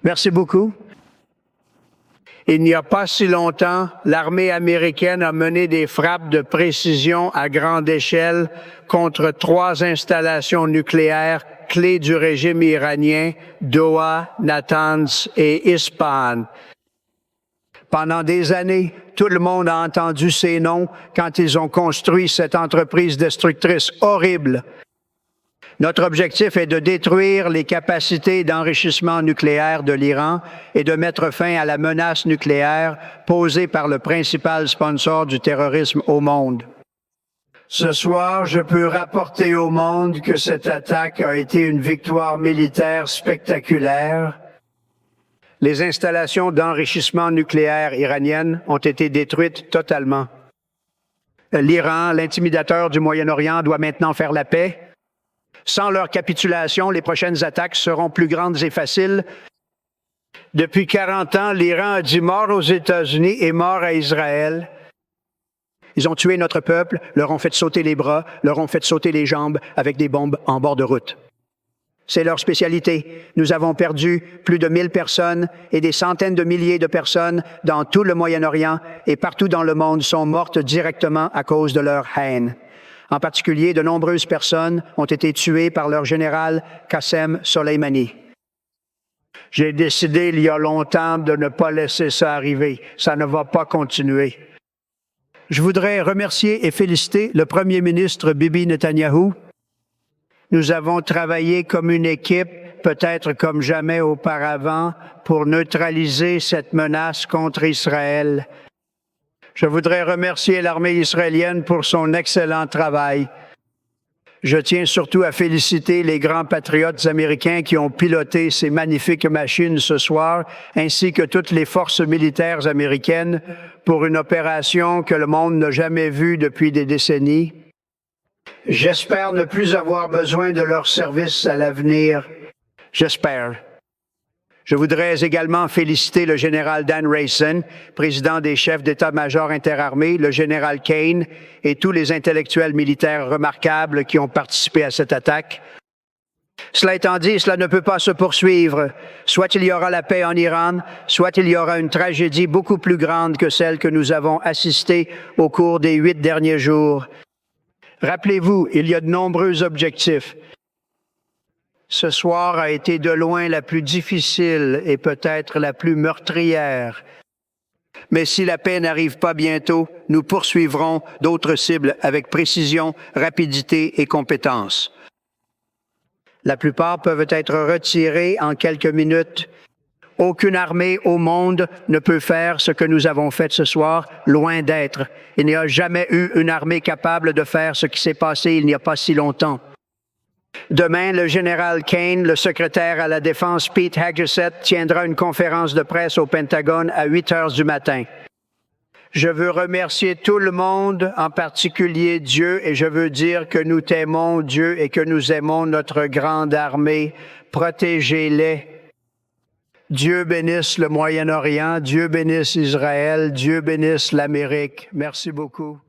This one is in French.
Merci beaucoup. Il n'y a pas si longtemps, l'armée américaine a mené des frappes de précision à grande échelle contre 3 installations nucléaires clés du régime iranien, Doha, Natanz et Ispahan. Pendant des années, tout le monde a entendu ces noms quand ils ont construit cette entreprise destructrice horrible. Notre objectif est de détruire les capacités d'enrichissement nucléaire de l'Iran et de mettre fin à la menace nucléaire posée par le principal sponsor du terrorisme au monde. Ce soir, je peux rapporter au monde que cette attaque a été une victoire militaire spectaculaire. Les installations d'enrichissement nucléaire iraniennes ont été détruites totalement. L'Iran, l'intimidateur du Moyen-Orient, doit maintenant faire la paix. Sans leur capitulation, les prochaines attaques seront plus grandes et faciles. Depuis 40 ans, l'Iran a dit mort aux États-Unis et mort à Israël. Ils ont tué notre peuple, leur ont fait sauter les bras, leur ont fait sauter les jambes avec des bombes en bord de route. C'est leur spécialité. Nous avons perdu plus de 1000 personnes et des centaines de milliers de personnes dans tout le Moyen-Orient et partout dans le monde sont mortes directement à cause de leur haine. En particulier, de nombreuses personnes ont été tuées par leur général Qassem Soleimani. J'ai décidé il y a longtemps de ne pas laisser ça arriver. Ça ne va pas continuer. Je voudrais remercier et féliciter le premier ministre Bibi Netanyahu. Nous avons travaillé comme une équipe, peut-être comme jamais auparavant, pour neutraliser cette menace contre Israël. Je voudrais remercier l'armée israélienne pour son excellent travail. Je tiens surtout à féliciter les grands patriotes américains qui ont piloté ces magnifiques machines ce soir, ainsi que toutes les forces militaires américaines pour une opération que le monde n'a jamais vue depuis des décennies. J'espère ne plus avoir besoin de leurs services à l'avenir. J'espère. Je voudrais également féliciter le général Dan Rayson, président des chefs d'état-major interarmés, le général Kane et tous les intellectuels militaires remarquables qui ont participé à cette attaque. Cela étant dit, cela ne peut pas se poursuivre. Soit il y aura la paix en Iran, soit il y aura une tragédie beaucoup plus grande que celle que nous avons assistée au cours des 8 derniers jours. Rappelez-vous, il y a de nombreux objectifs. Ce soir a été de loin la plus difficile et peut-être la plus meurtrière. Mais si la paix n'arrive pas bientôt, nous poursuivrons d'autres cibles avec précision, rapidité et compétence. La plupart peuvent être retirées en quelques minutes. Aucune armée au monde ne peut faire ce que nous avons fait ce soir, loin d'être. Il n'y a jamais eu une armée capable de faire ce qui s'est passé il n'y a pas si longtemps. Demain, le général Kane, le secrétaire à la Défense Pete Hegseth, tiendra une conférence de presse au Pentagone à 8 heures du matin. Je veux remercier tout le monde, en particulier Dieu, et je veux dire que nous t'aimons, Dieu, et que nous aimons notre grande armée. Protégez-les. Dieu bénisse le Moyen-Orient, Dieu bénisse Israël, Dieu bénisse l'Amérique. Merci beaucoup.